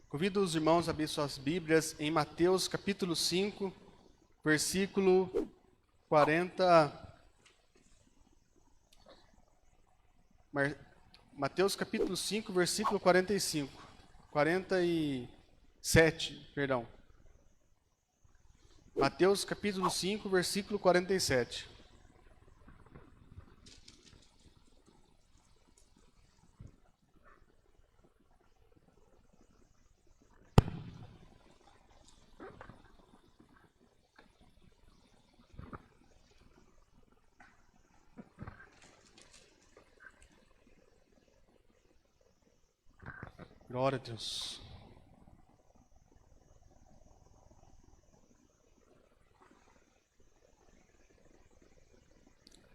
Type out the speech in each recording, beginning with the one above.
Convido os irmãos a abrir suas Bíblias em Mateus capítulo 5, versículo 40. Mateus capítulo 5, versículo 45. 47, perdão. Mateus capítulo 5, versículo 47. Glória a Deus.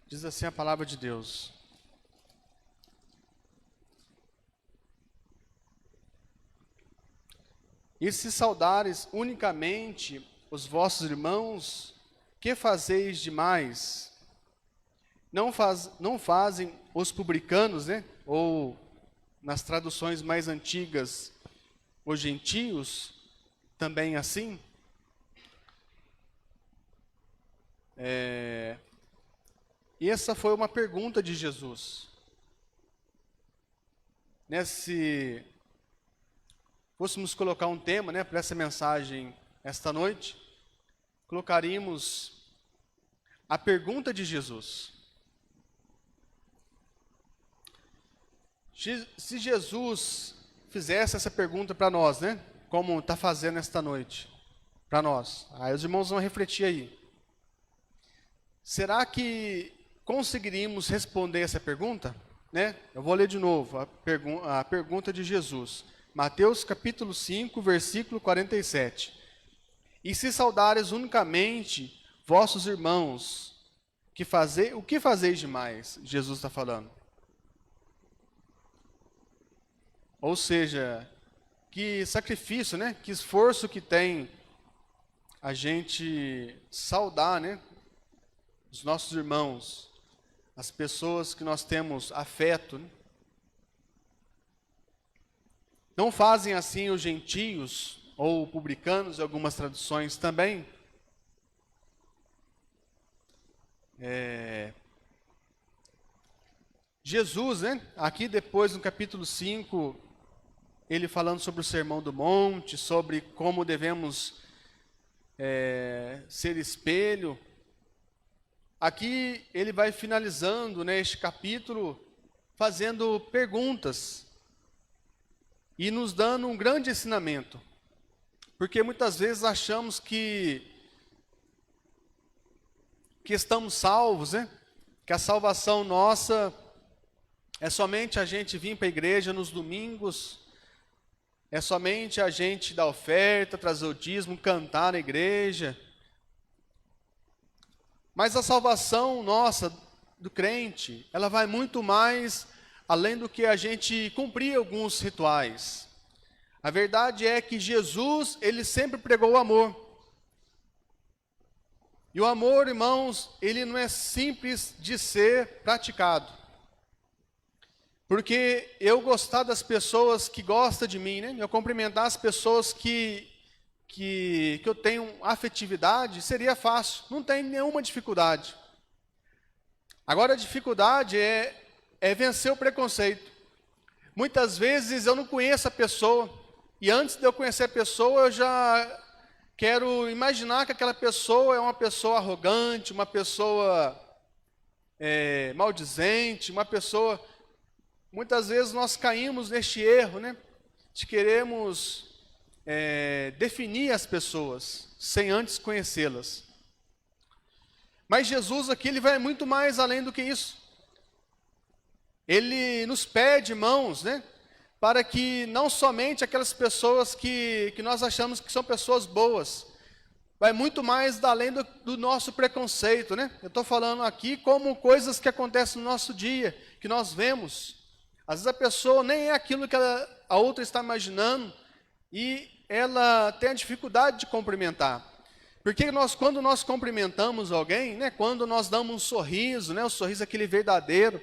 Diz assim a palavra de Deus. E se saudares unicamente os vossos irmãos, que fazeis demais? Não fazem os publicanos, né? Ou nas traduções mais antigas, os gentios, também assim? E essa foi uma pergunta de Jesus. Se fôssemos colocar um tema, né, para essa mensagem esta noite, colocaríamos a pergunta de Jesus. Se Jesus fizesse essa pergunta para nós, né, como está fazendo esta noite, para nós, aí os irmãos vão refletir aí. Será que conseguiríamos responder essa pergunta? Né? Eu vou ler de novo a pergunta de Jesus. Mateus capítulo 5, versículo 47. E se saudares unicamente vossos irmãos, o que fazeis demais? Jesus está falando. Ou seja, que sacrifício, né? Que esforço que tem a gente saudar, né? Os nossos irmãos, as pessoas que nós temos afeto, né? Não fazem assim os gentios ou publicanos, em algumas traduções também. Jesus, né? Aqui depois no capítulo 5, ele falando sobre o Sermão do Monte, sobre como devemos ser espelho. Aqui ele vai finalizando, né, este capítulo fazendo perguntas e nos dando um grande ensinamento. Porque muitas vezes achamos que estamos salvos, né? Que a salvação nossa é somente a gente vir para a igreja nos domingos, é somente a gente dar oferta, trazer o dízimo, cantar na igreja. Mas a salvação nossa, do crente, ela vai muito mais além do que a gente cumprir alguns rituais. A verdade é que Jesus, ele sempre pregou o amor. E o amor, irmãos, ele não é simples de ser praticado. Porque eu gostar das pessoas que gostam de mim, né? Eu cumprimentar as pessoas que eu tenho afetividade, seria fácil, não tem nenhuma dificuldade. Agora a dificuldade é vencer o preconceito. Muitas vezes eu não conheço a pessoa, e antes de eu conhecer a pessoa, eu já quero imaginar que aquela pessoa é uma pessoa arrogante, uma pessoa maldizente, uma pessoa... Muitas vezes nós caímos neste erro, né? De queremos definir as pessoas, sem antes conhecê-las. Mas Jesus aqui, ele vai muito mais além do que isso. Ele nos pede, irmãos, né? Para que não somente aquelas pessoas que nós achamos que são pessoas boas, vai muito mais além do nosso preconceito, né? Eu estou falando aqui como coisas que acontecem no nosso dia, que nós vemos. Às vezes a pessoa nem é aquilo que a outra está imaginando e ela tem a dificuldade de cumprimentar. Porque quando nós cumprimentamos alguém, né, quando nós damos um sorriso, né, o sorriso aquele verdadeiro,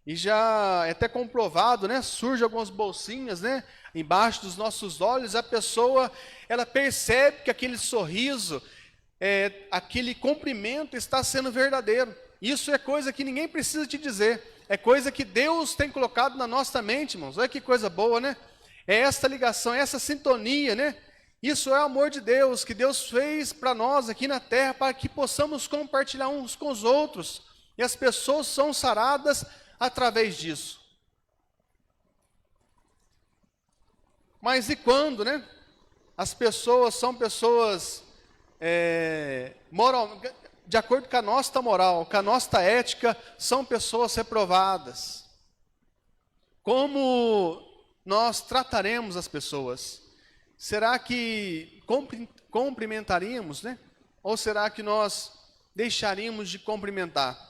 E já é até comprovado, né? Surge algumas bolsinhas, né? Embaixo dos nossos olhos, a pessoa, ela percebe que aquele sorriso, aquele cumprimento está sendo verdadeiro. Isso é coisa que ninguém precisa te dizer. É coisa que Deus tem colocado na nossa mente, irmãos. Olha que coisa boa, né? É essa ligação, é essa sintonia, né? Isso é o amor de Deus, que Deus fez para nós aqui na terra, para que possamos compartilhar uns com os outros. E as pessoas são saradas através disso. Mas e quando, né? As pessoas são pessoas de acordo com a nossa moral, com a nossa ética, são pessoas reprovadas. Como nós trataremos as pessoas? Será que cumprimentaríamos, né? Ou será que nós deixaríamos de cumprimentar?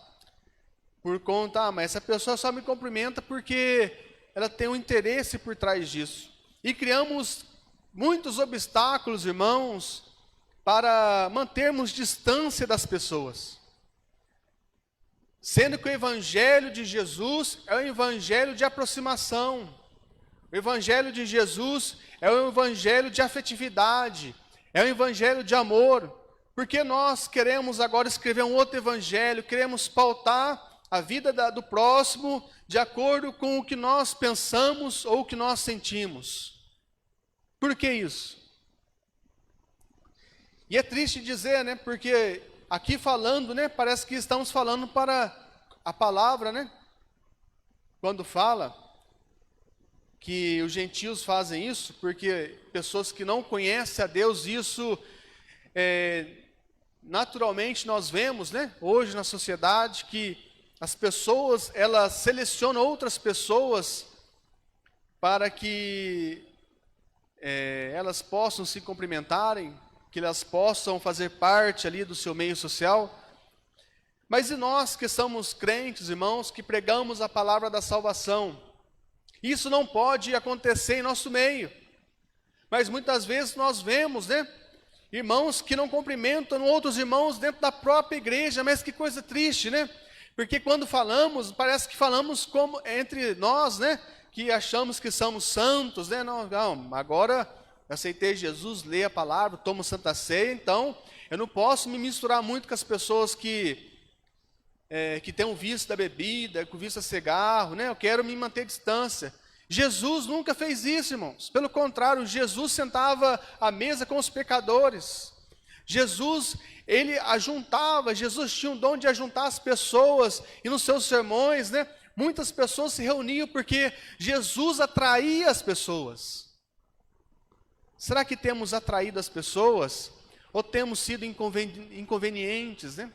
Por conta, mas essa pessoa só me cumprimenta porque ela tem um interesse por trás disso. E criamos muitos obstáculos, irmãos, para mantermos distância das pessoas. Sendo que o Evangelho de Jesus é um Evangelho de aproximação. O Evangelho de Jesus é um Evangelho de afetividade. É um Evangelho de amor. Porque nós queremos agora escrever um outro Evangelho, queremos pautar a vida do próximo de acordo com o que nós pensamos ou o que nós sentimos. Por que isso? E é triste dizer, né? Porque aqui falando, né? Parece que estamos falando para a palavra, né? Quando fala que os gentios fazem isso, porque pessoas que não conhecem a Deus, isso naturalmente nós vemos, né? Hoje na sociedade que as pessoas, elas selecionam outras pessoas para que elas possam se cumprimentarem, que elas possam fazer parte ali do seu meio social. Mas e nós que somos crentes, irmãos, que pregamos a palavra da salvação? Isso não pode acontecer em nosso meio. Mas muitas vezes nós vemos, né? Irmãos que não cumprimentam outros irmãos dentro da própria igreja, mas que coisa triste, né? Porque quando falamos, parece que falamos como entre nós, né? Que achamos que somos santos, né? Não, agora eu aceitei Jesus, leio a palavra, tomo Santa Ceia, então eu não posso me misturar muito com as pessoas que têm um vício da bebida, com vício a cigarro, né? Eu quero me manter à distância. Jesus nunca fez isso, irmãos. Pelo contrário, Jesus sentava à mesa com os pecadores. Jesus, ele ajuntava, Jesus tinha um dom de ajuntar as pessoas, e nos seus sermões, né, muitas pessoas se reuniam porque Jesus atraía as pessoas. Será que temos atraído as pessoas, ou temos sido inconvenientes, né?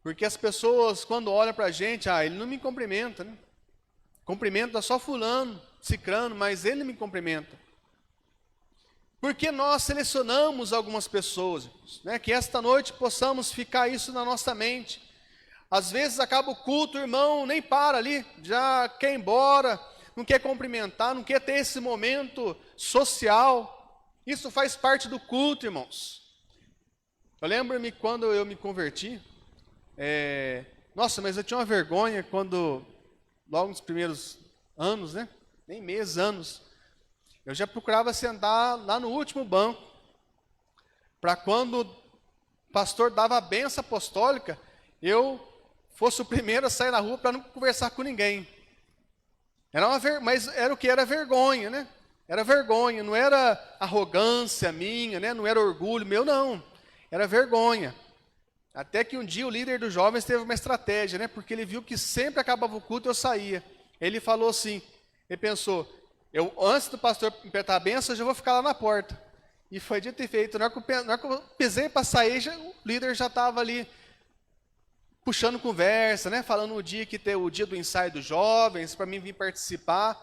Porque as pessoas, quando olham para a gente, ele não me cumprimenta, né? Cumprimenta só fulano, cicrano, mas ele me cumprimenta. Porque nós selecionamos algumas pessoas, né? Que esta noite possamos ficar isso na nossa mente. Às vezes acaba o culto, o irmão nem para ali, já quer ir embora, não quer cumprimentar, não quer ter esse momento social. Isso faz parte do culto, irmãos. Eu lembro-me quando eu me converti, nossa, mas eu tinha uma vergonha quando, logo nos primeiros anos, né? Nem meses, anos. Eu já procurava sentar lá no último banco, para quando o pastor dava a benção apostólica, eu fosse o primeiro a sair na rua para não conversar com ninguém. Mas era o que? Era vergonha, né? Era vergonha, não era arrogância minha, né? Não era orgulho meu, não. Era vergonha. Até que um dia o líder dos jovens teve uma estratégia, né? Porque ele viu que sempre acabava o culto e eu saía. Ele falou assim, ele pensou, antes do pastor apertar a benção, eu já vou ficar lá na porta. E foi dito e feito. Na hora que eu pisei para sair, o líder já estava ali puxando conversa, né? Falando o dia que tem o dia do ensaio dos jovens, para mim vir participar.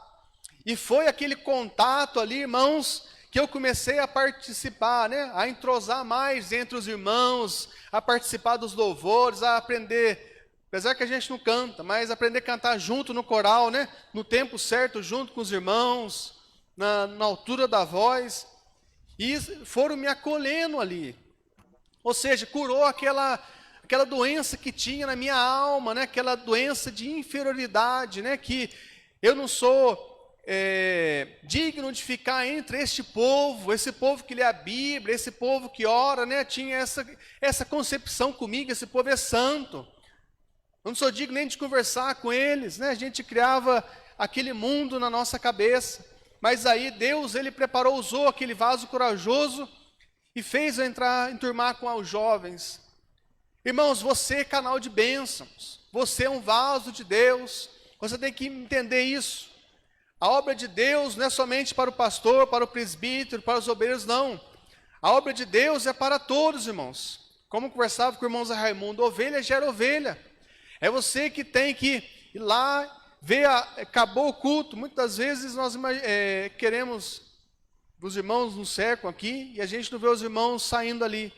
E foi aquele contato ali, irmãos, que eu comecei a participar, né? A entrosar mais entre os irmãos, a participar dos louvores, a aprender. Apesar que a gente não canta, mas aprender a cantar junto no coral, né? No tempo certo, junto com os irmãos, na altura da voz. E foram me acolhendo ali. Ou seja, curou aquela aquela doença que tinha na minha alma, né? Aquela doença de inferioridade, né? Que eu não sou digno de ficar entre este povo, esse povo que lê a Bíblia, esse povo que ora, né? Tinha essa concepção comigo, esse povo é santo. Eu não sou digno nem de conversar com eles, né? A gente criava aquele mundo na nossa cabeça. Mas aí Deus, Ele preparou, usou aquele vaso corajoso e fez eu enturmar com os jovens. Irmãos, você é canal de bênçãos. Você é um vaso de Deus. Você tem que entender isso. A obra de Deus não é somente para o pastor, para o presbítero, para os obreiros, não. A obra de Deus é para todos, irmãos. Como conversava com o irmão Zé Raimundo, ovelha gera ovelha. É você que tem que ir lá, ver, acabou o culto. Muitas vezes nós queremos, os irmãos nos cercam aqui, e a gente não vê os irmãos saindo ali.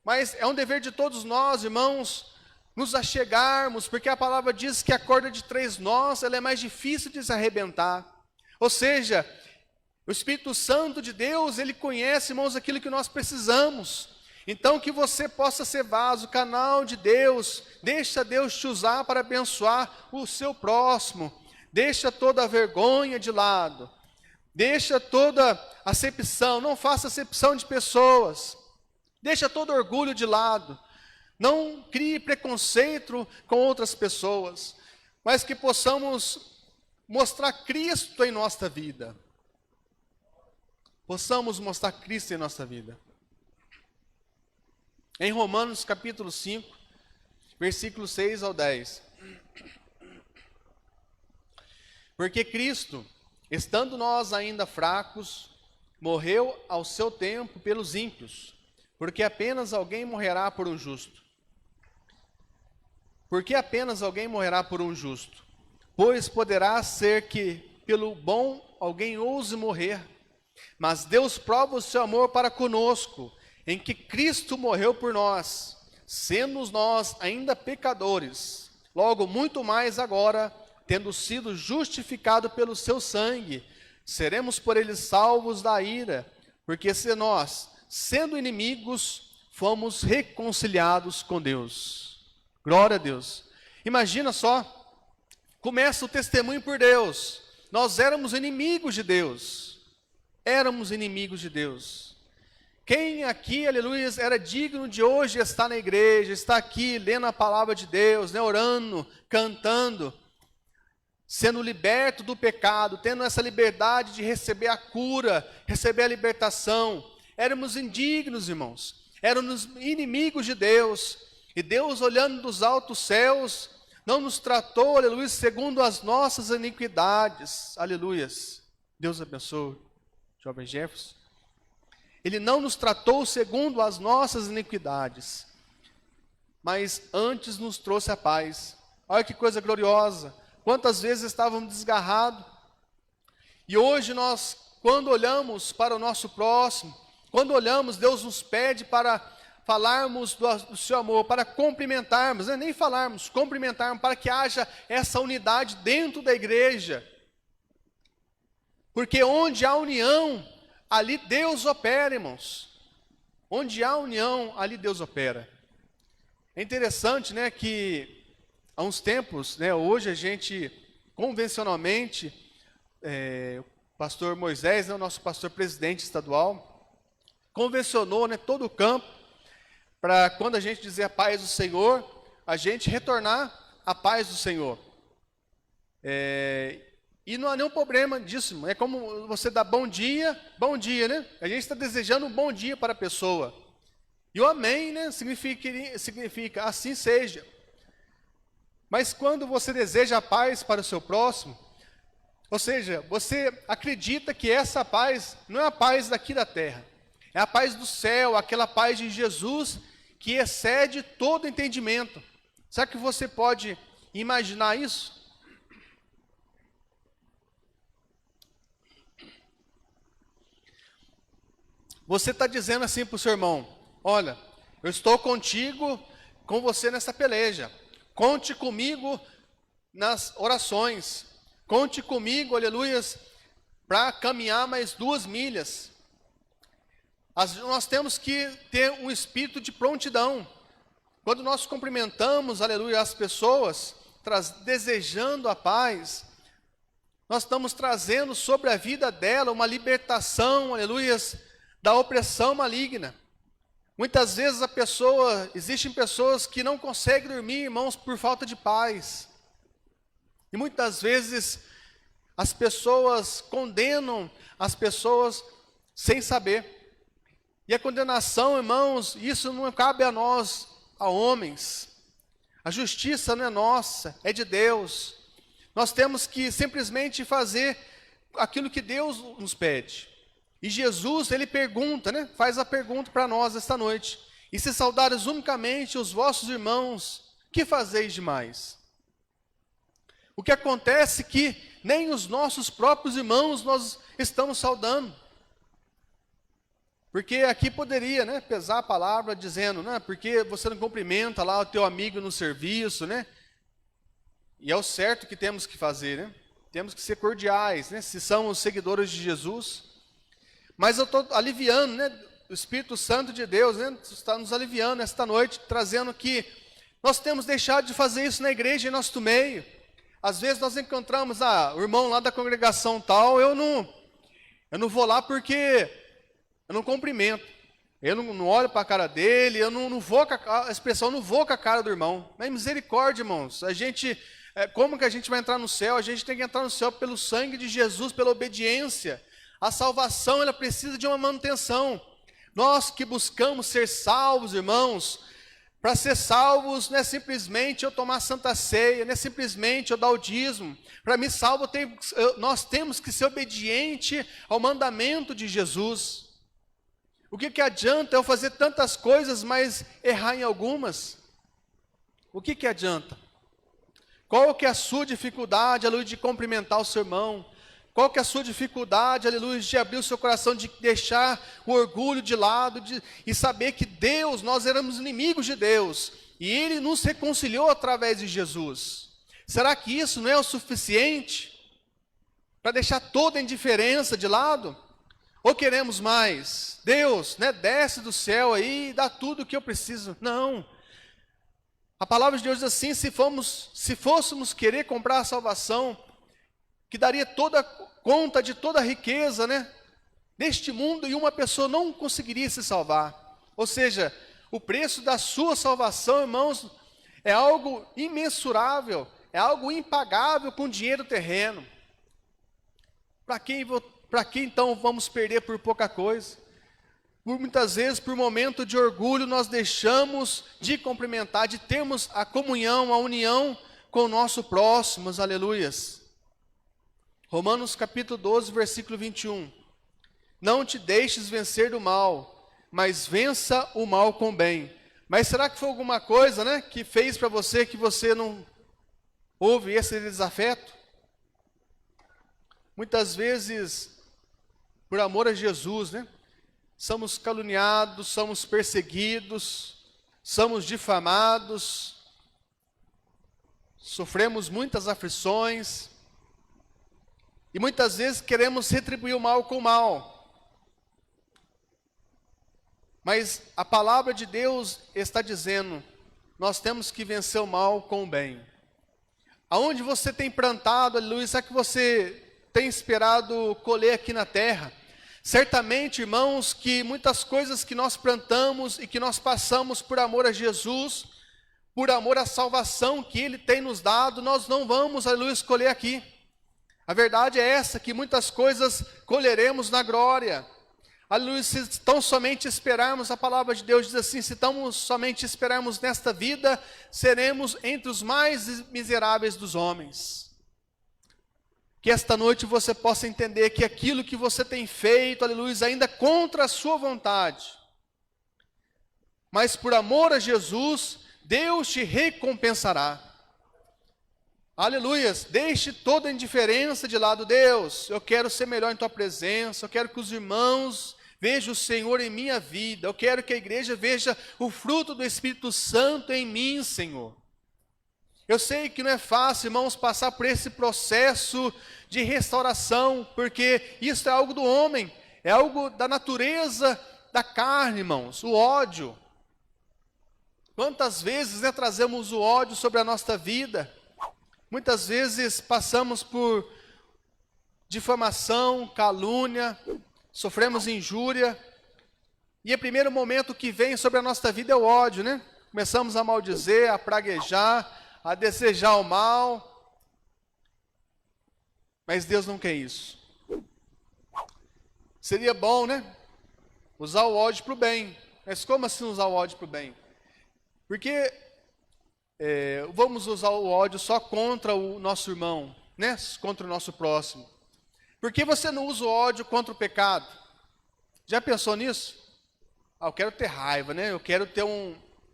Mas é um dever de todos nós, irmãos, nos achegarmos, porque a palavra diz que a corda de 3 nós, ela é mais difícil de se arrebentar. Ou seja, o Espírito Santo de Deus, ele conhece, irmãos, aquilo que nós precisamos. Então, que você possa ser vaso, canal de Deus, deixa Deus te usar para abençoar o seu próximo, deixa toda a vergonha de lado, deixa toda acepção, não faça acepção de pessoas, deixa todo orgulho de lado, não crie preconceito com outras pessoas, mas que possamos mostrar Cristo em nossa vida. Possamos mostrar Cristo em nossa vida. Em Romanos capítulo 5, versículos 6 ao 10. Porque Cristo, estando nós ainda fracos, morreu ao seu tempo pelos ímpios, porque apenas alguém morrerá por um justo. Porque apenas alguém morrerá por um justo? Pois poderá ser que pelo bom alguém ouse morrer. Mas Deus prova o seu amor para conosco, em que Cristo morreu por nós, sendo nós ainda pecadores. Logo, muito mais agora, tendo sido justificado pelo seu sangue, seremos por ele salvos da ira, porque se nós, sendo inimigos, fomos reconciliados com Deus. Glória a Deus. Imagina só, começa o testemunho por Deus. Nós éramos inimigos de Deus. Éramos inimigos de Deus. Quem aqui, aleluia, era digno de hoje estar na igreja, estar aqui lendo a palavra de Deus, né, orando, cantando, sendo liberto do pecado, tendo essa liberdade de receber a cura, receber a libertação. Éramos indignos, irmãos. Éramos inimigos de Deus. E Deus, olhando dos altos céus, não nos tratou, aleluia, segundo as nossas iniquidades. Aleluias. Deus abençoe, jovem Jefferson. Ele não nos tratou segundo as nossas iniquidades, mas antes nos trouxe a paz. Olha que coisa gloriosa. Quantas vezes estávamos desgarrados. E hoje nós, quando olhamos para o nosso próximo, quando olhamos, Deus nos pede para falarmos do seu amor, para cumprimentarmos, não é nem falarmos, cumprimentarmos, para que haja essa unidade dentro da igreja. Porque onde há união, ali Deus opera, irmãos. Onde há união, ali Deus opera. É interessante, né, que há uns tempos, né, hoje a gente, convencionalmente, o pastor Moisés, né, o nosso pastor presidente estadual, convencionou, né, todo o campo, para quando a gente dizer a paz do Senhor, a gente retornar a paz do Senhor. E não há nenhum problema disso. É como você dá bom dia, né? A gente está desejando um bom dia para a pessoa. E o amém, né? Significa assim seja. Mas quando você deseja a paz para o seu próximo, ou seja, você acredita que essa paz não é a paz daqui da terra. É a paz do céu, aquela paz de Jesus que excede todo entendimento. Será que você pode imaginar isso? Você está dizendo assim para o seu irmão: olha, eu estou contigo, com você nessa peleja. Conte comigo nas orações. Conte comigo, aleluias, para caminhar mais 2 milhas. Nós temos que ter um espírito de prontidão. Quando nós cumprimentamos, aleluia, as pessoas, desejando a paz, nós estamos trazendo sobre a vida dela uma libertação, aleluia, da opressão maligna. Muitas vezes existem pessoas que não conseguem dormir, irmãos, por falta de paz. E muitas vezes as pessoas condenam as pessoas sem saber. E a condenação, irmãos, isso não cabe a nós, a homens. A justiça não é nossa, é de Deus. Nós temos que simplesmente fazer aquilo que Deus nos pede. E Jesus, ele pergunta, faz a pergunta para nós esta noite. E se saudares unicamente os vossos irmãos, que fazeis demais? O que acontece é que nem os nossos próprios irmãos nós estamos saudando. Porque aqui poderia, pesar a palavra dizendo, porque você não cumprimenta lá o teu amigo no serviço, E é o certo que temos que fazer, Temos que ser cordiais, se somos seguidores de Jesus. Mas eu estou aliviando, o Espírito Santo de Deus, está nos aliviando esta noite, trazendo que nós temos deixado de fazer isso na igreja, em nosso meio. Às vezes nós encontramos, o irmão lá da congregação tal, eu não vou lá porque eu não cumprimento. Eu não olho para a cara dele, eu não vou com a expressão, não vou com a cara do irmão. Mas misericórdia, irmãos, como que a gente vai entrar no céu? A gente tem que entrar no céu pelo sangue de Jesus, pela obediência. A salvação, ela precisa de uma manutenção. Nós que buscamos ser salvos, irmãos, para ser salvos não é simplesmente eu tomar santa ceia, não é simplesmente eu dar o dízimo. Para mim, salvo, nós temos que ser obediente ao mandamento de Jesus. O que adianta eu fazer tantas coisas, mas errar em algumas? O que adianta? Qual que é a sua dificuldade, aleluia, de cumprimentar o seu irmão? Qual que é a sua dificuldade, aleluia, de abrir o seu coração, de deixar o orgulho de lado, e saber que Deus, nós éramos inimigos de Deus, e Ele nos reconciliou através de Jesus. Será que isso não é o suficiente para deixar toda a indiferença de lado? Ou queremos mais? Deus, desce do céu aí e dá tudo o que eu preciso. Não. A palavra de Deus diz assim, se fôssemos querer comprar a salvação, que daria toda conta de toda a riqueza, deste mundo, e uma pessoa não conseguiria se salvar. Ou seja, o preço da sua salvação, irmãos, é algo imensurável, é algo impagável com dinheiro terreno. Para que então vamos perder por pouca coisa? Muitas vezes, por momento de orgulho, nós deixamos de cumprimentar, de termos a comunhão, a união com o nosso próximo, aleluias. Romanos capítulo 12, versículo 21. Não te deixes vencer do mal, mas vença o mal com bem. Mas será que foi alguma coisa, que fez para você que você não houve esse desafeto? Muitas vezes, por amor a Jesus, somos caluniados, somos perseguidos, somos difamados, sofremos muitas aflições, e muitas vezes queremos retribuir o mal com o mal. Mas a palavra de Deus está dizendo, nós temos que vencer o mal com o bem. Aonde você tem plantado, aleluia, será que você tem esperado colher aqui na terra? Certamente, irmãos, que muitas coisas que nós plantamos e que nós passamos por amor a Jesus, por amor à salvação que Ele tem nos dado, nós não vamos, aleluia, colher aqui. A verdade é essa, que muitas coisas colheremos na glória. Aleluia, se tão somente esperarmos, a palavra de Deus diz assim, se tão somente esperarmos nesta vida, seremos entre os mais miseráveis dos homens. Que esta noite você possa entender que aquilo que você tem feito, aleluia, ainda contra a sua vontade, mas por amor a Jesus, Deus te recompensará. Aleluia, deixe toda a indiferença de lado. Deus, eu quero ser melhor em tua presença, eu quero que os irmãos vejam o Senhor em minha vida, eu quero que a igreja veja o fruto do Espírito Santo em mim, Senhor. Eu sei que não é fácil, irmãos, passar por esse processo de restauração, porque isso é algo do homem, é algo da natureza da carne, irmãos, o ódio. Quantas vezes, né, trazemos o ódio sobre a nossa vida? Muitas vezes passamos por difamação, calúnia, sofremos injúria. E o primeiro momento que vem sobre a nossa vida é o ódio, né? Começamos a maldizer, a praguejar, a desejar o mal. Mas Deus não quer isso. Seria bom, né? Usar o ódio para o bem. Mas como assim usar o ódio para o bem? Porque vamos usar o ódio só contra o nosso irmão, né? Contra o nosso próximo. Por que você não usa o ódio contra o pecado? Já pensou nisso? Eu quero ter raiva, né? Eu quero ter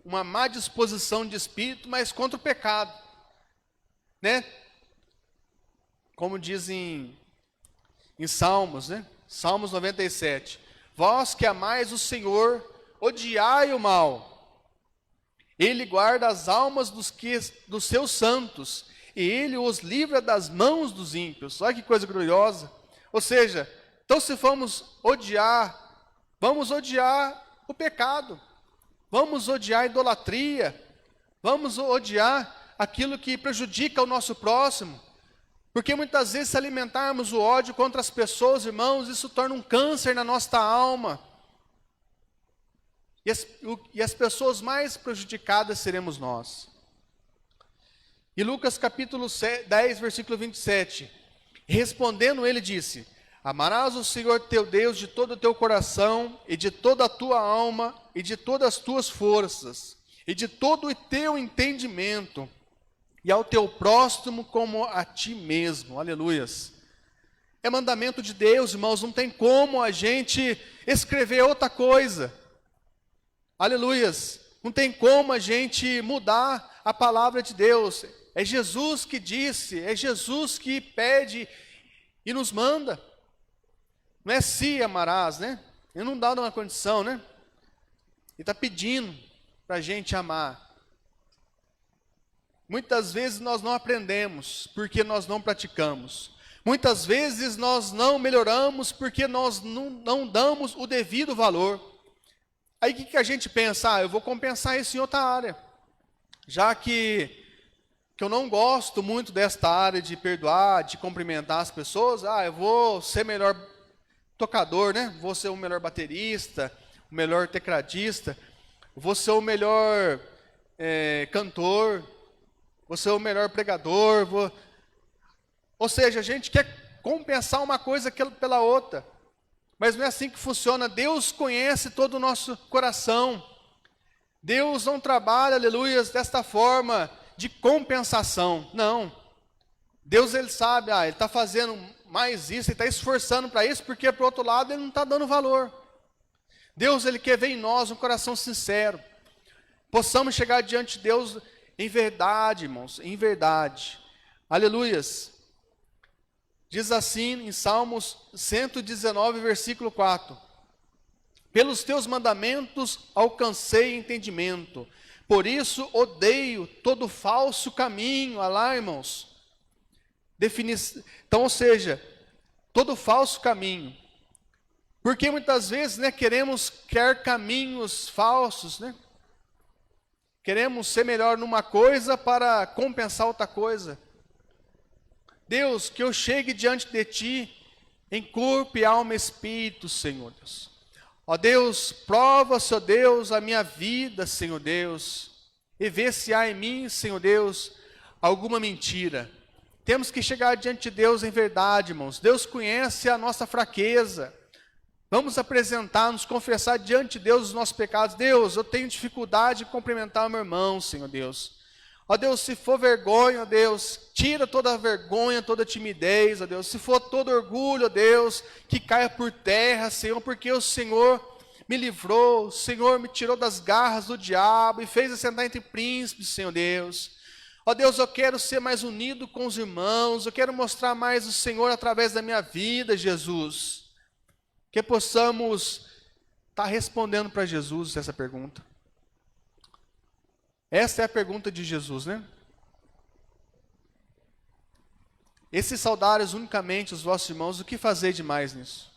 uma má disposição de espírito, mas contra o pecado, né? Como dizem em Salmos, né? Salmos 97. Vós que amais o Senhor, odiai o mal. Ele guarda as almas dos seus santos, e Ele os livra das mãos dos ímpios. Olha que coisa gloriosa. Ou seja, então se vamos odiar o pecado, vamos odiar a idolatria, vamos odiar aquilo que prejudica o nosso próximo, porque muitas vezes se alimentarmos o ódio contra as pessoas, irmãos, isso torna um câncer na nossa alma, e as pessoas mais prejudicadas seremos nós. E Lucas capítulo 10, versículo 27, respondendo ele disse: amarás o Senhor teu Deus de todo o teu coração, e de toda a tua alma, e de todas as tuas forças, e de todo o teu entendimento, e ao teu próximo como a ti mesmo. Aleluias. É mandamento de Deus, irmãos, não tem como a gente escrever outra coisa. Aleluias. Não tem como a gente mudar a palavra de Deus. É Jesus que disse, é Jesus que pede e nos manda. Não é se amarás, né? Ele não dá uma condição, né? Ele está pedindo para a gente amar. Muitas vezes nós não aprendemos porque nós não praticamos. Muitas vezes nós não melhoramos porque nós não damos o devido valor. Aí o que a gente pensa? Eu vou compensar isso em outra área. Já que eu não gosto muito desta área de perdoar, de cumprimentar as pessoas, eu vou ser melhor tocador, né? Vou ser o melhor baterista, o melhor tecladista, vou ser o melhor cantor, vou ser o melhor pregador. Ou seja, a gente quer compensar uma coisa pela outra, mas não é assim que funciona. Deus conhece todo o nosso coração. Deus não trabalha, aleluia, desta forma de compensação. Não. Deus, Ele sabe, Ele está fazendo mais isso, Ele está esforçando para isso, porque por outro lado Ele não está dando valor. Deus, Ele quer ver em nós um coração sincero. Possamos chegar diante de Deus em verdade, irmãos, em verdade. Aleluias. Diz assim em Salmos 119, versículo 4. Pelos teus mandamentos alcancei entendimento, por isso odeio todo falso caminho. Olha lá, irmãos. Então, ou seja, todo falso caminho. Porque muitas vezes, né, queremos caminhos falsos, né? Queremos ser melhor numa coisa para compensar outra coisa. Deus, que eu chegue diante de Ti em corpo e alma e espírito, Senhor Deus. Ó Deus, prova, Senhor Deus, a minha vida, Senhor Deus, e vê se há em mim, Senhor Deus, alguma mentira. Temos que chegar diante de Deus em verdade, irmãos. Deus conhece a nossa fraqueza. Vamos apresentar, nos confessar diante de Deus os nossos pecados. Deus, eu tenho dificuldade de cumprimentar o meu irmão, Senhor Deus. Ó Deus, se for vergonha, ó Deus, tira toda a vergonha, toda a timidez, ó Deus. Se for todo orgulho, ó Deus, que caia por terra, Senhor, porque o Senhor me livrou, o Senhor me tirou das garras do diabo e fez assentar entre príncipes, Senhor Deus. Ó Deus, eu quero ser mais unido com os irmãos, eu quero mostrar mais o Senhor através da minha vida, Jesus. Que possamos estar respondendo para Jesus essa pergunta. Essa é a pergunta de Jesus, né? Esses saudários unicamente os vossos irmãos, o que fazer demais nisso?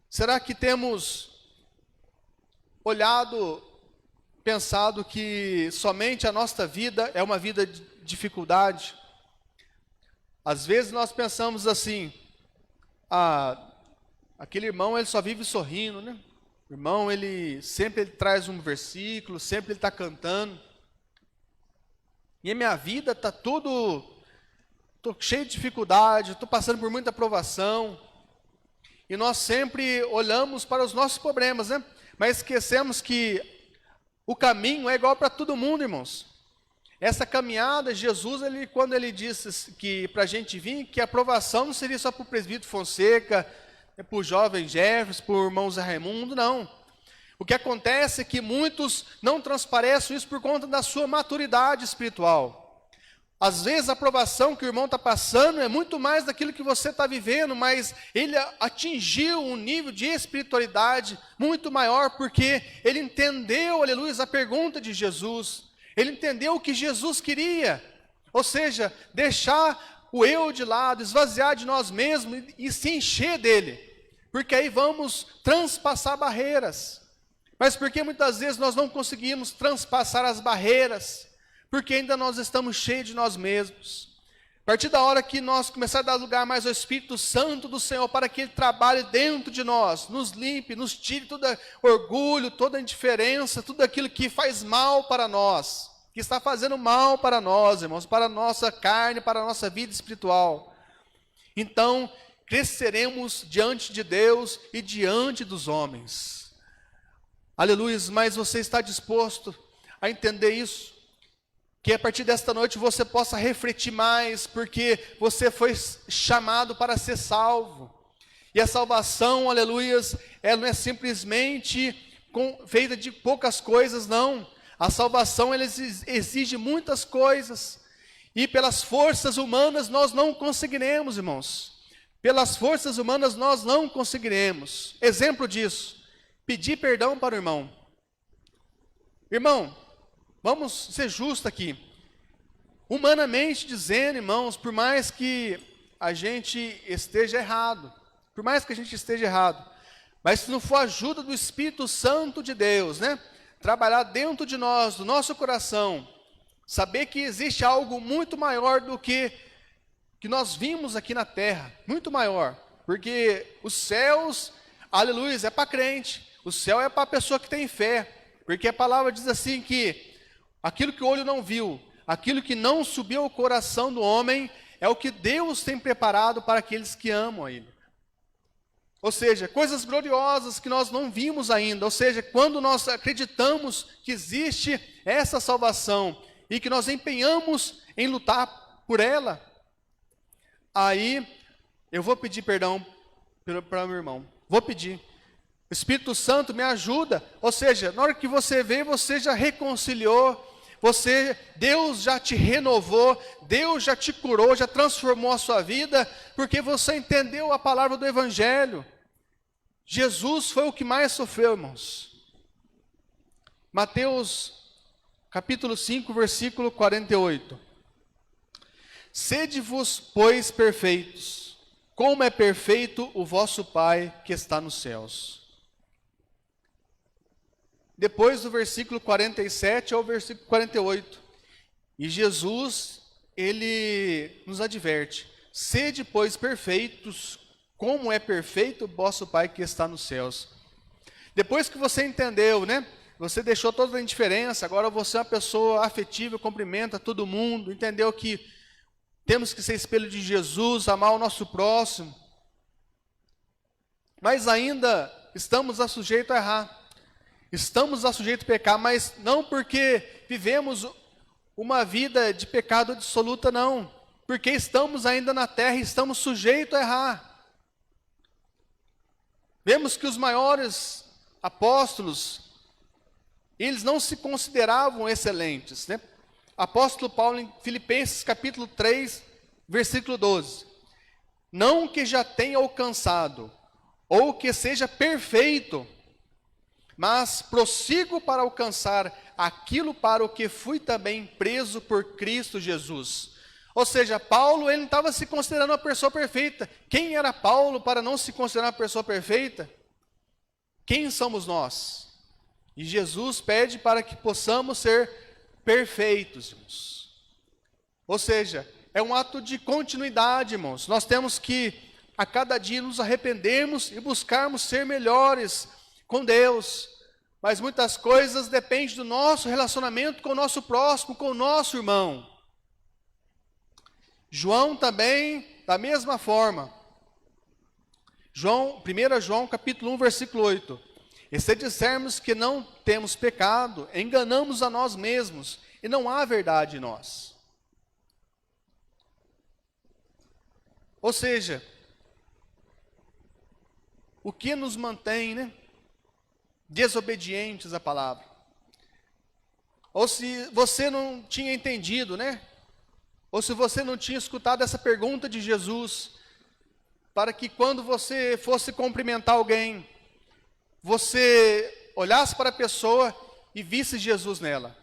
Será que temos olhado pensado que somente a nossa vida é uma vida de dificuldade. Às vezes nós pensamos assim, aquele irmão ele só vive sorrindo, né? O irmão ele sempre traz um versículo, sempre ele está cantando. E a minha vida está estou cheio de dificuldade, estou passando por muita provação. E nós sempre olhamos para os nossos problemas, né? Mas esquecemos que o caminho é igual para todo mundo, irmãos. Essa caminhada, Jesus, quando ele disse que para a gente vir, que a aprovação não seria só para o presbítero Fonseca, para o jovem Jefferson, para o irmão Zé Raimundo, não. O que acontece é que muitos não transparecem isso por conta da sua maturidade espiritual. Às vezes a aprovação que o irmão está passando é muito mais daquilo que você está vivendo, mas ele atingiu um nível de espiritualidade muito maior, porque ele entendeu, aleluia, a pergunta de Jesus. Ele entendeu o que Jesus queria, ou seja, deixar o eu de lado, esvaziar de nós mesmos e se encher dele, porque aí vamos transpassar barreiras. Mas por que muitas vezes nós não conseguimos transpassar as barreiras? Porque ainda nós estamos cheios de nós mesmos. A partir da hora que nós começarmos a dar lugar mais ao Espírito Santo do Senhor, para que Ele trabalhe dentro de nós, nos limpe, nos tire todo orgulho, toda indiferença, tudo aquilo que faz mal para nós, que está fazendo mal para nós, irmãos, para a nossa carne, para a nossa vida espiritual. Então, cresceremos diante de Deus e diante dos homens. Aleluia, mas você está disposto a entender isso? Que a partir desta noite você possa refletir mais, porque você foi chamado para ser salvo. E a salvação, aleluias, ela não é simplesmente feita de poucas coisas, não. A salvação, ela exige muitas coisas. E pelas forças humanas nós não conseguiremos, irmãos. Pelas forças humanas nós não conseguiremos. Exemplo disso, pedir perdão para o irmão. Irmão, vamos ser justos aqui. Humanamente dizendo, irmãos, por mais que a gente esteja errado, mas se não for a ajuda do Espírito Santo de Deus, né? Trabalhar dentro de nós, do nosso coração, saber que existe algo muito maior do que nós vimos aqui na terra, muito maior, porque os céus, aleluia, é para crente, o céu é para a pessoa que tem fé, porque a palavra diz assim que aquilo que o olho não viu, aquilo que não subiu ao coração do homem, é o que Deus tem preparado para aqueles que amam a Ele. Ou seja, coisas gloriosas que nós não vimos ainda. Ou seja, quando nós acreditamos que existe essa salvação e que nós empenhamos em lutar por ela, aí eu vou pedir perdão para meu irmão. Vou pedir. O Espírito Santo me ajuda. Ou seja, na hora que você vê, você já reconciliou. Deus já te renovou, Deus já te curou, já transformou a sua vida, porque você entendeu a palavra do Evangelho. Jesus foi o que mais sofreu, irmãos. Mateus capítulo 5, versículo 48. Sede-vos, pois, perfeitos, como é perfeito o vosso Pai que está nos céus. Depois do versículo 47 ao versículo 48. E Jesus, ele nos adverte. Sede, pois, perfeitos, como é perfeito o vosso Pai que está nos céus. Depois que você entendeu, né? Você deixou toda a indiferença, agora você é uma pessoa afetiva, cumprimenta todo mundo, entendeu que temos que ser espelho de Jesus, amar o nosso próximo. Mas ainda estamos sujeitos a errar. Estamos sujeitos a pecar, mas não porque vivemos uma vida de pecado absoluta, não. Porque estamos ainda na terra e estamos sujeitos a errar. Vemos que os maiores apóstolos, eles não se consideravam excelentes, né? Apóstolo Paulo em Filipenses capítulo 3, versículo 12. Não que já tenha alcançado, ou que seja perfeito, mas prossigo para alcançar aquilo para o que fui também preso por Cristo Jesus. Ou seja, Paulo, ele não estava se considerando uma pessoa perfeita. Quem era Paulo para não se considerar uma pessoa perfeita? Quem somos nós? E Jesus pede para que possamos ser perfeitos, irmãos. Ou seja, é um ato de continuidade, irmãos. Nós temos que, a cada dia, nos arrependermos e buscarmos ser melhores com Deus. Mas muitas coisas dependem do nosso relacionamento com o nosso próximo, com o nosso irmão. João também, da mesma forma. 1 João capítulo 1, versículo 8. E se dissermos que não temos pecado, enganamos a nós mesmos, e não há verdade em nós. Ou seja, o que nos mantém, desobedientes à palavra? Ou se você não tinha entendido, ou se você não tinha escutado essa pergunta de Jesus, para que quando você fosse cumprimentar alguém, você olhasse para a pessoa e visse Jesus nela.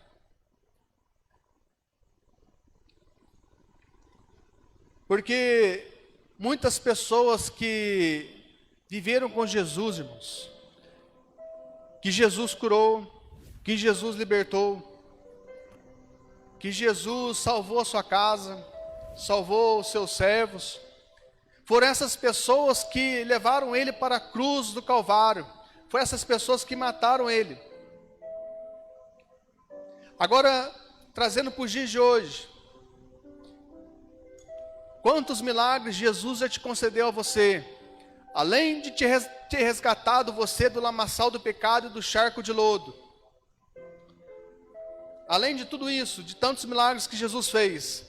Porque muitas pessoas que viveram com Jesus, irmãos, que Jesus curou, que Jesus libertou, que Jesus salvou a sua casa, salvou os seus servos, foram essas pessoas que levaram ele para a cruz do Calvário, foram essas pessoas que mataram ele. Agora, trazendo para os dias de hoje, quantos milagres Jesus já te concedeu a você, além de ter resgatado você do lamaçal do pecado e do charco de lodo. Além de tudo isso, de tantos milagres que Jesus fez,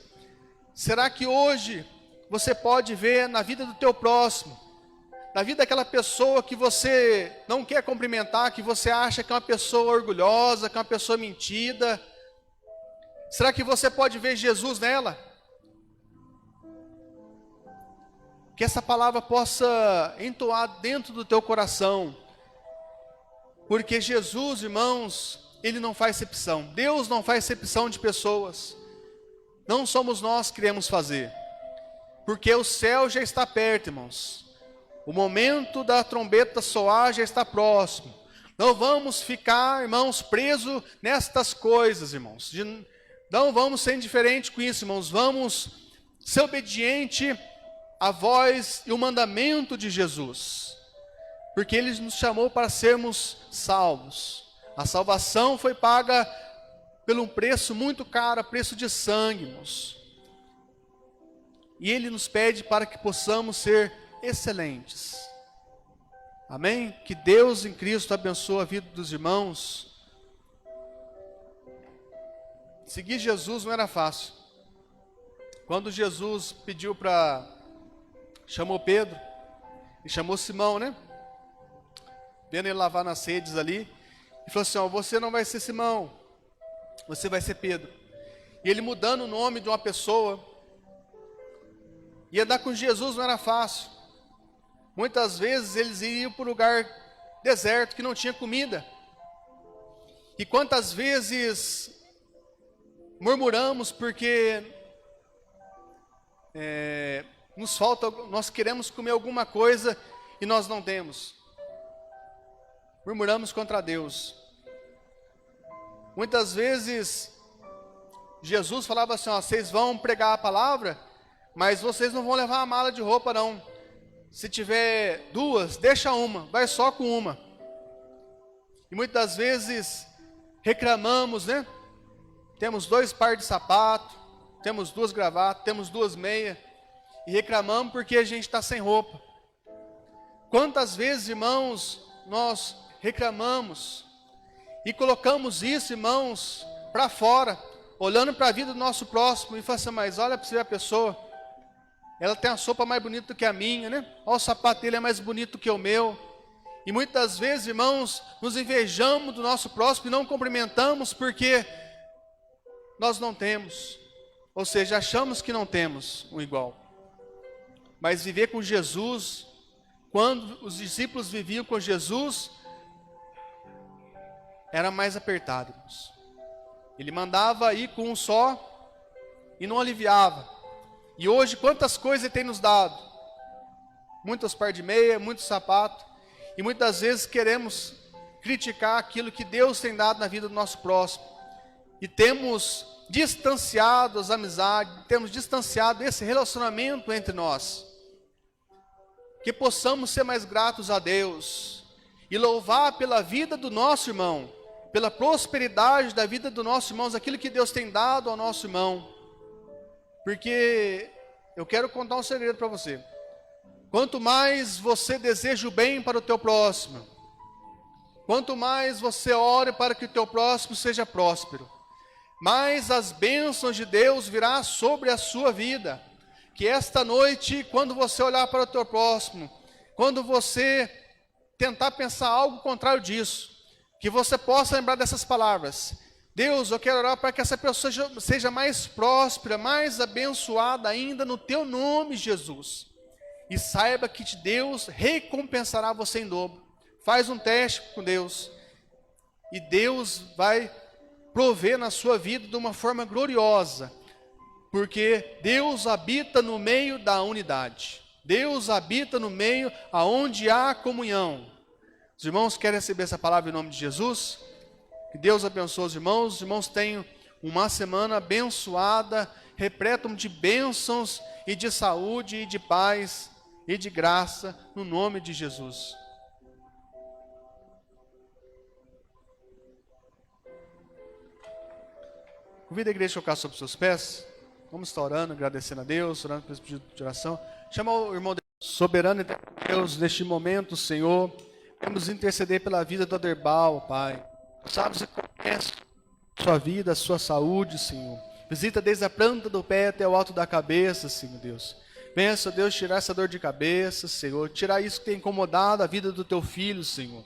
será que hoje você pode ver na vida do teu próximo, na vida daquela pessoa que você não quer cumprimentar, que você acha que é uma pessoa orgulhosa, que é uma pessoa mentida? Será que você pode ver Jesus nela? Que essa palavra possa entoar dentro do teu coração. Porque Jesus, irmãos, Ele não faz acepção. Deus não faz acepção de pessoas. Não somos nós que queremos fazer. Porque o céu já está perto, irmãos. O momento da trombeta soar já está próximo. Não vamos ficar, irmãos, presos nestas coisas, irmãos. Não vamos ser indiferentes com isso, irmãos. Vamos ser obedientes a voz e o mandamento de Jesus, porque Ele nos chamou para sermos salvos. A salvação foi paga por um preço muito caro, preço de sangue, irmãos. E Ele nos pede para que possamos ser excelentes. Amém? Que Deus em Cristo abençoe a vida dos irmãos. Seguir Jesus não era fácil. Quando Jesus chamou Pedro, e chamou Simão, vendo ele lavar nas redes ali, e falou assim, você não vai ser Simão, você vai ser Pedro. E ele mudando o nome de uma pessoa, e andar com Jesus não era fácil. Muitas vezes eles iriam para um lugar deserto, que não tinha comida. E quantas vezes murmuramos porque nos falta, nós queremos comer alguma coisa e nós não temos. Murmuramos contra Deus. Muitas vezes Jesus falava assim, vocês vão pregar a palavra, mas vocês não vão levar uma mala de roupa não. Se tiver 2, deixa uma, vai só com uma. E muitas vezes reclamamos, Temos 2 pares de sapato, temos 2 gravatas, temos 2 meias, e reclamamos porque a gente está sem roupa. Quantas vezes, irmãos, nós reclamamos e colocamos isso, irmãos, para fora, olhando para a vida do nosso próximo e falando assim, mas olha para você ver a pessoa, ela tem a sopa mais bonita do que a minha, Olha o sapato dele é mais bonito que o meu. E muitas vezes, irmãos, nos invejamos do nosso próximo e não cumprimentamos porque nós não temos, ou seja, achamos que não temos um igual. Mas viver com Jesus, quando os discípulos viviam com Jesus, era mais apertado, irmãos. Ele mandava ir com um só e não aliviava. E hoje, quantas coisas Ele tem nos dado? Muitos par de meia, muitos sapatos. E muitas vezes queremos criticar aquilo que Deus tem dado na vida do nosso próximo. E temos distanciado as amizades, temos distanciado esse relacionamento entre nós. Que possamos ser mais gratos a Deus e louvar pela vida do nosso irmão, pela prosperidade da vida do nosso irmão, aquilo que Deus tem dado ao nosso irmão. Porque eu quero contar um segredo para você. Quanto mais você deseja o bem para o teu próximo, quanto mais você ore para que o teu próximo seja próspero, mais as bênçãos de Deus virá sobre a sua vida. Que esta noite, quando você olhar para o teu próximo, quando você tentar pensar algo contrário disso, que você possa lembrar dessas palavras: Deus, eu quero orar para que essa pessoa seja mais próspera, mais abençoada ainda no teu nome, Jesus. E saiba que Deus recompensará você em dobro. Faz um teste com Deus, e Deus vai prover na sua vida de uma forma gloriosa, porque Deus habita no meio da unidade. Deus habita no meio aonde há comunhão. Os irmãos querem receber essa palavra em nome de Jesus? Que Deus abençoe os irmãos. Os irmãos tenham uma semana abençoada, repleta de bênçãos e de saúde e de paz e de graça, no nome de Jesus. Convido a igreja a colocar sobre os seus pés. Vamos estar orando, agradecendo a Deus, orando por esse pedido de oração. Chama o irmão soberano de Deus, neste momento, Senhor. Vamos interceder pela vida do Aderbal, Pai. Sabe, você conhece a sua vida, a sua saúde, Senhor. Visita desde a planta do pé até o alto da cabeça, Senhor Deus. Venha, Senhor Deus, tirar essa dor de cabeça, Senhor. Tirar isso que tem incomodado a vida do teu filho, Senhor.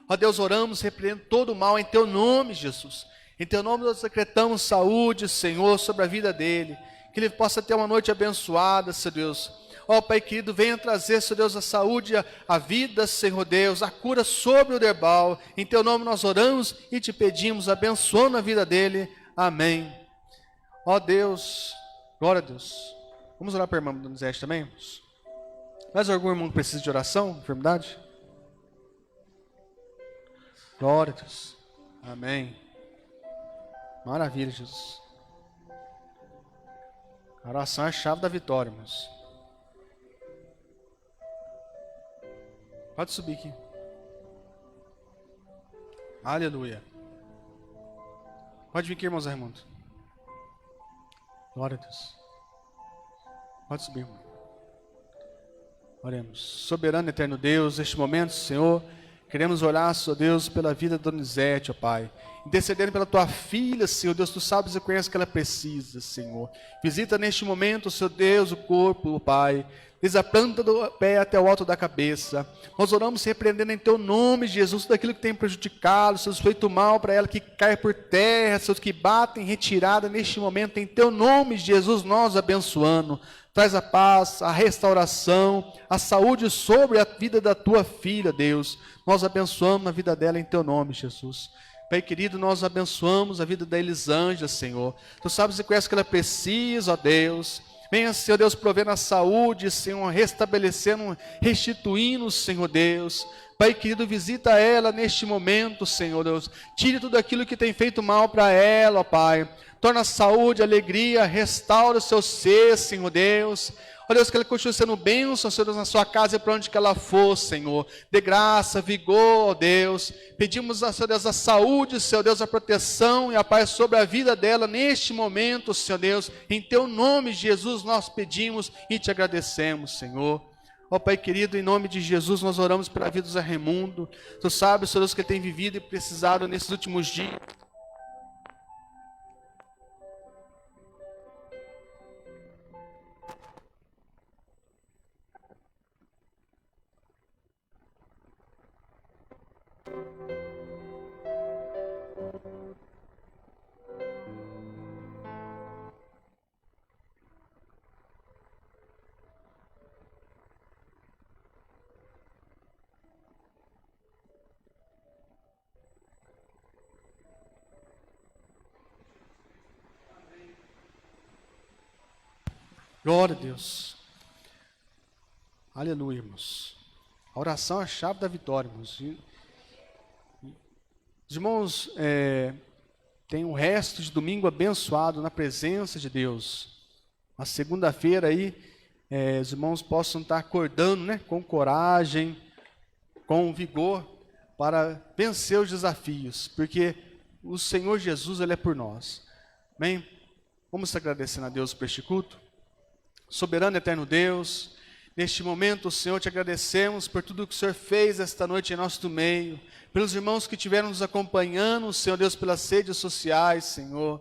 Ó Deus, oramos, repreendendo todo o mal em teu nome, Jesus. Em teu nome nós decretamos saúde, Senhor, sobre a vida dele. Que ele possa ter uma noite abençoada, Senhor Deus. Ó Pai querido, venha trazer, Senhor Deus, a saúde, a vida, Senhor Deus, a cura sobre o Aderbal. Em teu nome nós oramos e te pedimos, abençoando a vida dele. Amém. Ó Deus, glória a Deus. Vamos orar para a irmã Donizete também? Mais algum irmão que precisa de oração, enfermidade? Glória a Deus. Amém. Maravilha, Jesus. A oração é a chave da vitória, irmãos. Pode subir aqui. Aleluia. Pode vir aqui, irmãos Raimundo. Glória a Deus. Pode subir, irmão. Oremos. Soberano e eterno Deus, neste momento, Senhor, queremos orar, Senhor Deus, pela vida da Donizete, ó Pai. Intercedendo pela tua filha, Senhor Deus, tu sabes e conheces o que ela precisa, Senhor. Visita neste momento, Senhor Deus, o corpo, ó Pai. Desde a planta do pé até o alto da cabeça. Nós oramos repreendendo em teu nome, Jesus, tudo aquilo que tem prejudicado, Senhor, feito mal para ela, que cai por terra, Senhor, que batem em retirada neste momento. Em teu nome, Jesus, nós abençoando. Traz a paz, a restauração, a saúde sobre a vida da tua filha, Deus. Nós abençoamos a vida dela em teu nome, Jesus. Pai querido, nós abençoamos a vida da Elisângela, Senhor. Tu sabes e conheces o que ela precisa, ó Deus. Venha, Senhor Deus, provendo a saúde, Senhor, restabelecendo, restituindo, Senhor Deus. Pai querido, visita ela neste momento, Senhor Deus. Tire tudo aquilo que tem feito mal para ela, ó Pai. Torna a saúde, a alegria, restaura o seu ser, Senhor Deus. Ó Deus, que ela continue sendo bênção, Senhor Deus, na sua casa e para onde que ela for, Senhor. Dê graça, vigor, ó Deus. Pedimos, Senhor Deus, a saúde, Senhor Deus, a proteção e a paz sobre a vida dela neste momento, Senhor Deus. Em teu nome, Jesus, nós pedimos e te agradecemos, Senhor. Ó Pai querido, em nome de Jesus, nós oramos pela vida do Zé Raimundo. Tu sabes, Senhor Deus, que ele tem vivido e precisado nesses últimos dias. Glória a Deus. Aleluia, irmãos. A oração é a chave da vitória, irmãos. Os irmãos, tem um resto de domingo abençoado na presença de Deus. A segunda-feira aí, os irmãos possam estar acordando, né, com coragem, com vigor, para vencer os desafios, porque o Senhor Jesus, Ele é por nós. Amém? Vamos agradecendo a Deus por este culto. Soberano e eterno Deus, neste momento, Senhor, te agradecemos por tudo que o Senhor fez esta noite em nosso meio, pelos irmãos que estiveram nos acompanhando, Senhor Deus, pelas redes sociais, Senhor.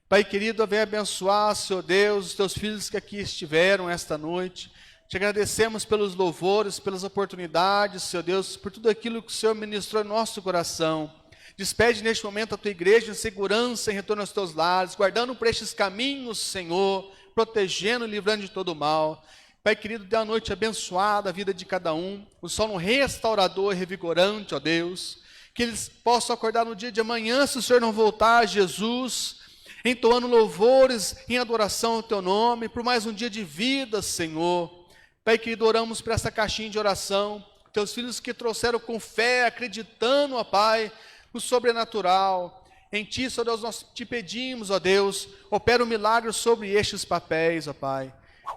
Pai querido, vem abençoar, Senhor Deus, os teus filhos que aqui estiveram esta noite. Te agradecemos pelos louvores, pelas oportunidades, Senhor Deus, por tudo aquilo que o Senhor ministrou em nosso coração. Despede neste momento a tua igreja em segurança, em retorno aos teus lares, guardando por estes caminhos, Senhor, protegendo e livrando de todo mal. Pai querido, dê uma noite abençoada a vida de cada um, o sono restaurador e revigorante, ó Deus, que eles possam acordar no dia de amanhã, se o Senhor não voltar, Jesus, entoando louvores em adoração ao teu nome, por mais um dia de vida, Senhor. Pai querido, oramos por essa caixinha de oração, teus filhos que trouxeram com fé, acreditando, ó Pai, no sobrenatural. Em Ti, Senhor Deus, nós te pedimos, ó Deus, opera um milagre sobre estes papéis, ó Pai.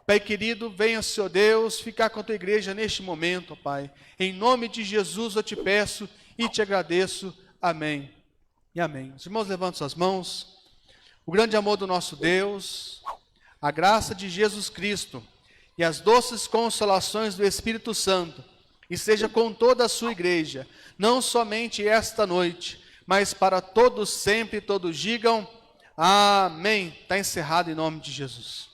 Pai querido, venha, Senhor Deus, ficar com a Tua igreja neste momento, ó Pai. Em nome de Jesus eu te peço e te agradeço. Amém e amém. Os irmãos, levantem suas mãos. O grande amor do nosso Deus, a graça de Jesus Cristo e as doces consolações do Espírito Santo, e seja com toda a sua igreja, não somente esta noite, mas para todos sempre, todos digam amém. Está encerrado em nome de Jesus.